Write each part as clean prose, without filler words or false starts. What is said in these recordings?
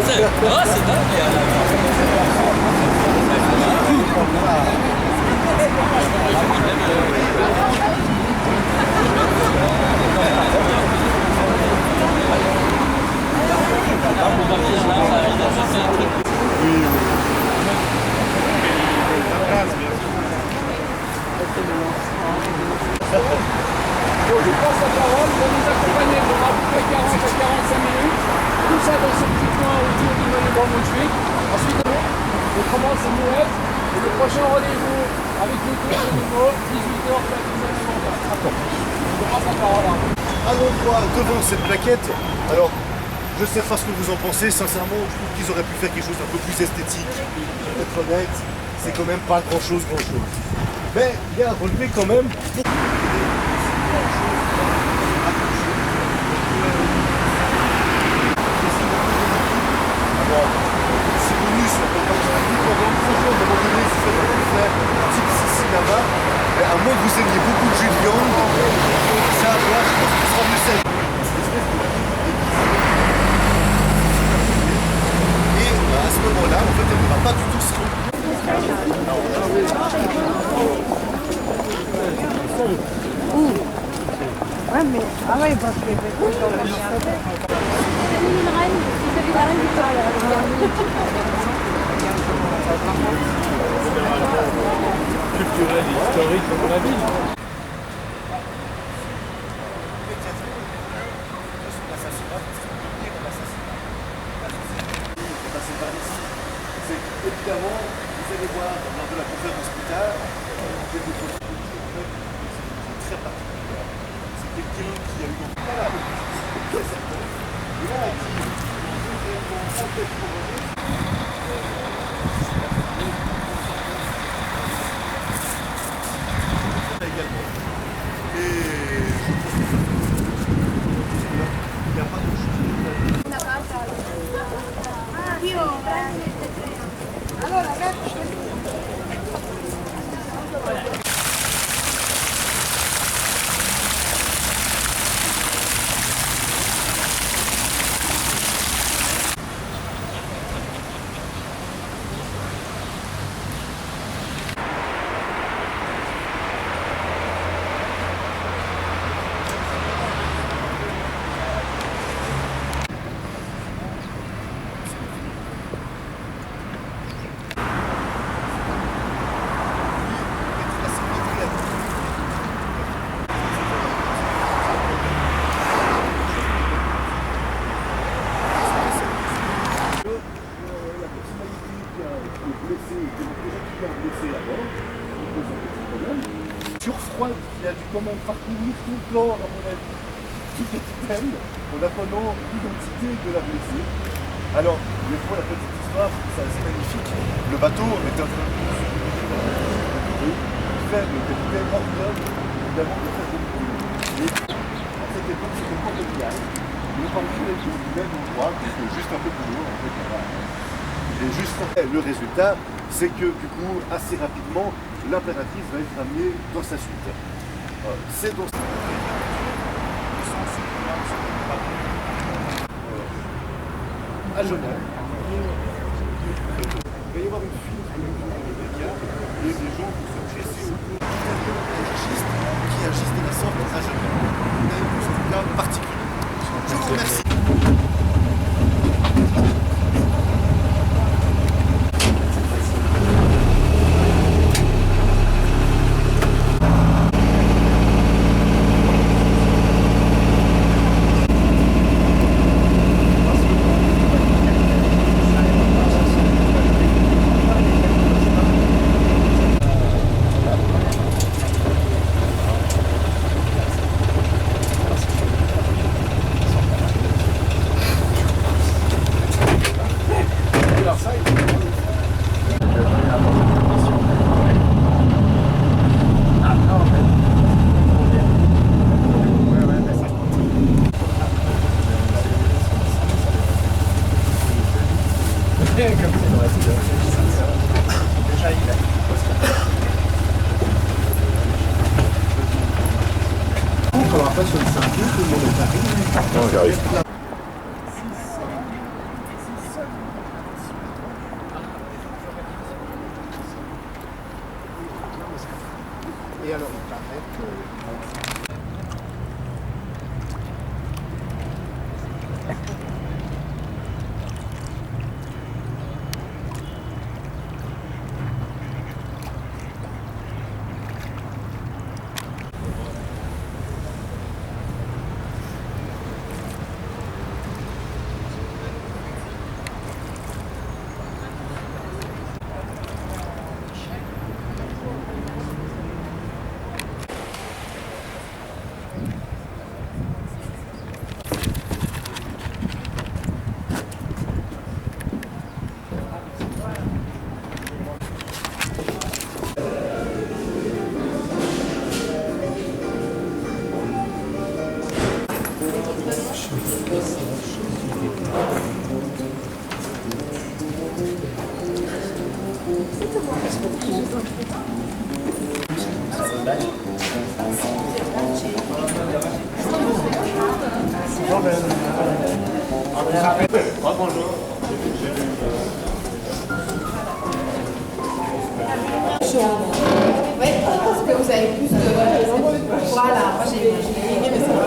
C'est Donc je passe la parole pour nous accompagner pendant à peu près 40 à 45 minutes. Tout ça dans ce petit coin autour du monument Montjuic. Ensuite, on commence à Mouette. Et le prochain rendez-vous avec le tour de nouveau, 18h, Attends, je passe la parole. Allons voir devant cette plaquette. Alors, je ne sais pas ce que vous en pensez. Sincèrement, je trouve qu'ils auraient pu faire quelque chose d'un peu plus esthétique. Pour être honnête, c'est quand même pas grand-chose. Mais il y a un relevé quand même. À moins que vous aimiez beaucoup de jus de viande, ça, moi, je pense que ce sera mieux sec. Et à ce moment-là, en fait, elle ne va pas du tout se Ouais, mais ah ouais, parce que une reine, c'est la reine Victoria. Culturel et historique de la ville. Évidemment, vous allez voir lors de la conférence plus tard, quelque chose de très particulier. C'est quelqu'un qui a eu donc pas la très certain. Et là, qui est en tête couronnée. Également. Et il n'y a pas de chose. Allora, ragazzi, Froid qui a dû quand même parcourir tout le plan, à mon avis, tout le thème, en apprenant l'identité de la blessée. Alors, pour la petite histoire, c'est assez magnifique. Le bateau est un fait le capitaine ordonne évidemment de faire beaucoup. Mais à cette époque, c'était pas Port-de-Pial. Le pamphlet est du même endroit, donc juste un peu plus loin, en fait, là-bas. Et juste le résultat, c'est que du coup, assez rapidement, l'impératrice va être amenée dans sa suite. C'est donc à Genève. Il va y avoir une fille et des gens qui sont pressés autour qui agissent de la sorte à Genève. C'est un cas particulier. Je vous remercie. Non, j'arrive. Et alors, il paraît que... Oui, parce que vous avez plus de... Voilà, moi j'ai gagné, mais c'est pas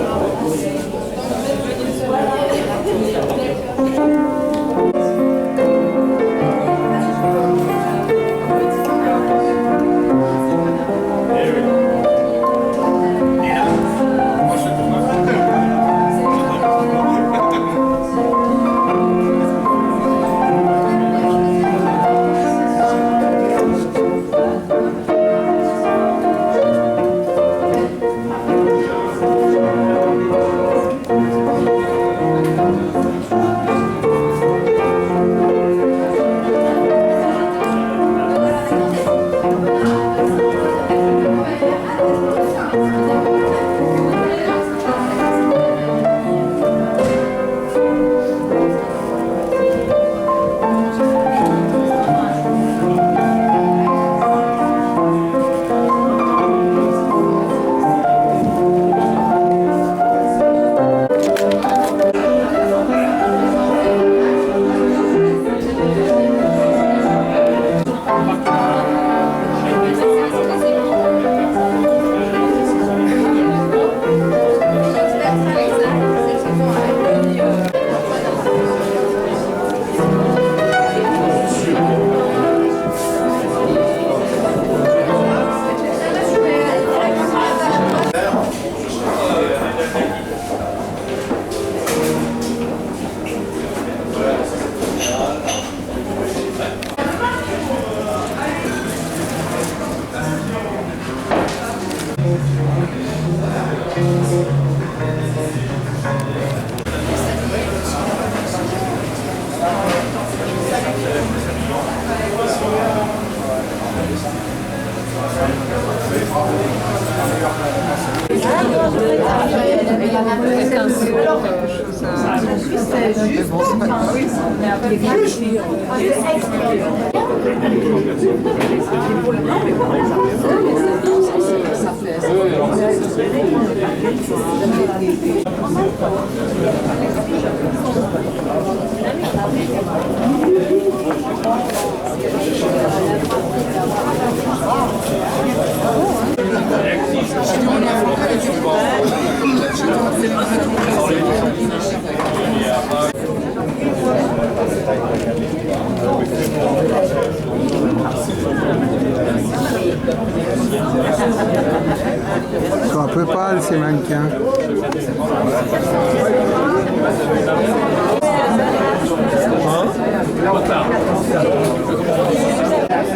Ils sont un peu pâles ces mannequins.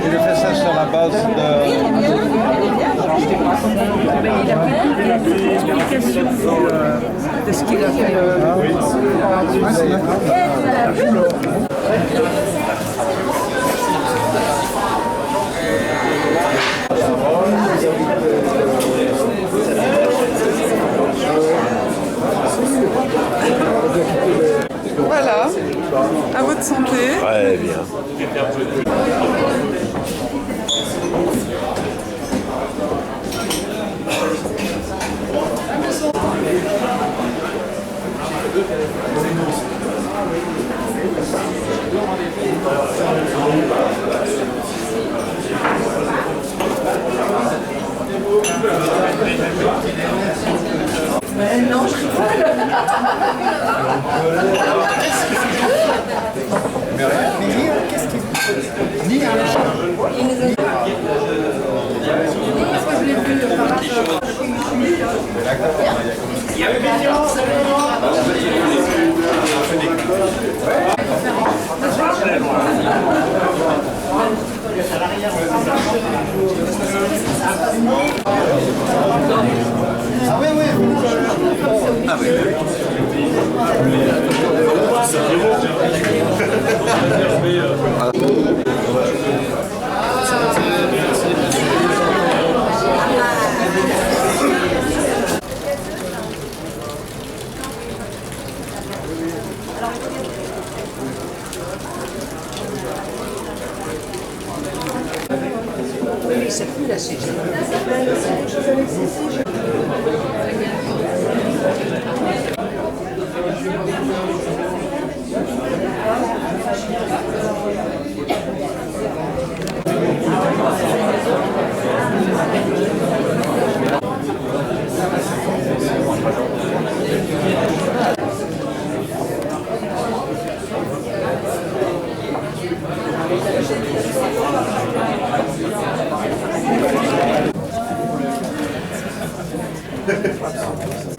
Il fait ça sur la base de ce qu'il a fait. Voilà, à votre santé. Très bien.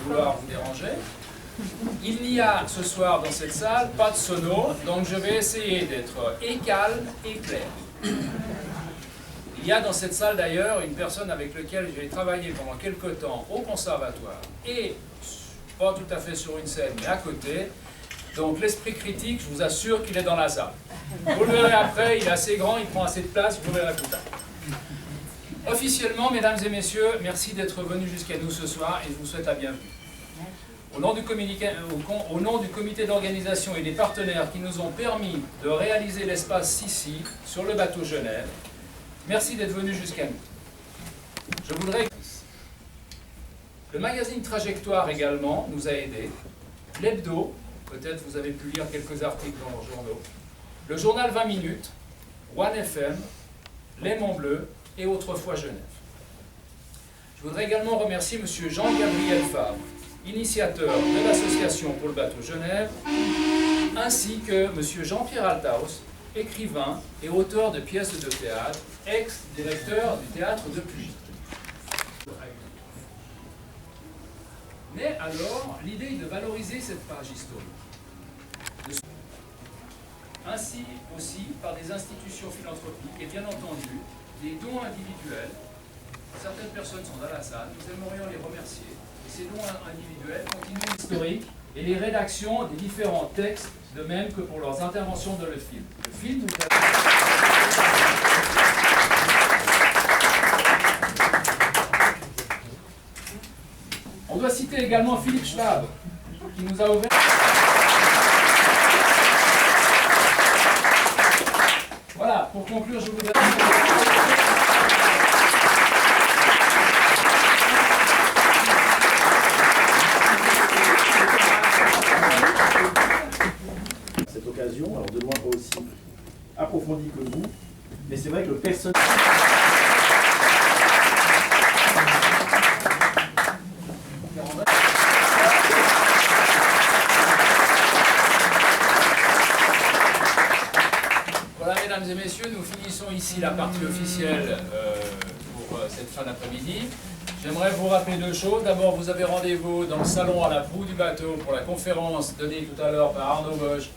Vouloir vous déranger. Il n'y a ce soir dans cette salle pas de sono, donc je vais essayer d'être et calme et clair. Il y a dans cette salle d'ailleurs une personne avec laquelle j'ai travaillé pendant quelques temps au conservatoire et pas tout à fait sur une scène mais à côté. Donc l'esprit critique, je vous assure qu'il est dans la salle. Vous le verrez après, il est assez grand, il prend assez de place, vous verrez plus tard. Officiellement, mesdames et messieurs, merci d'être venus jusqu'à nous ce soir et je vous souhaite la bienvenue. Au nom du comité d'organisation et des partenaires qui nous ont permis de réaliser l'espace Sissi sur le bateau Genève, merci d'être venus jusqu'à nous. Je voudrais... Le magazine Trajectoire également nous a aidés. L'hebdo, peut-être vous avez pu lire quelques articles dans leurs journaux. Le journal 20 minutes, One FM, L'Aimant Bleu et Autrefois Genève. Je voudrais également remercier M. Jean-Gabriel Fabre, initiateur de l'association pour le bateau Genève, ainsi que M. Jean-Pierre Althaus, écrivain et auteur de pièces de théâtre, ex-directeur du théâtre de Pugy. Mais alors, l'idée est de valoriser cette page historique. Ainsi aussi par des institutions philanthropiques et bien entendu des dons individuels. Certaines personnes sont dans la salle, nous aimerions les remercier. Et ces dons individuels continuent l'historique et les rédactions des différents textes, de même que pour leurs interventions dans le film. Le film nous a... On doit citer également Philippe Schwab, qui nous a ouvert... Voilà, pour conclure, je voudrais... Cette occasion, alors de loin pas aussi approfondie que vous, mais c'est vrai que personne... Voilà, mesdames et messieurs, nous finissons ici la partie officielle pour cette fin d'après-midi. J'aimerais vous rappeler deux choses. D'abord, vous avez rendez-vous dans le salon à la proue du bateau pour la conférence donnée tout à l'heure par Arnaud Bosch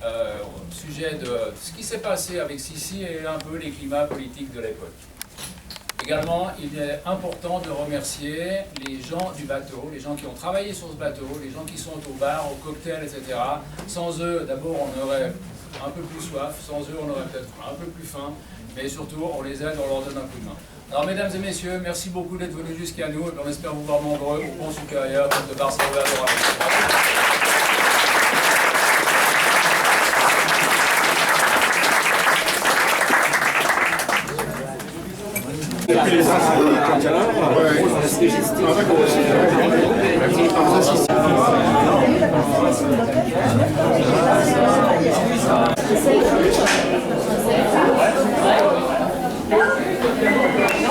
au sujet de ce qui s'est passé avec Sissi et un peu les climats politiques de l'époque. Également, il est important de remercier les gens du bateau, les gens qui ont travaillé sur ce bateau, les gens qui sont au bar, au cocktail, etc. Sans eux, d'abord, on aurait un peu plus soif, sans eux, on aurait peut-être un peu plus faim, mais surtout, on les aide, on leur donne un coup de main. Alors, mesdames et messieurs, merci beaucoup d'être venus jusqu'à nous, et on espère vous voir nombreux au pont supérieur de Barcelone.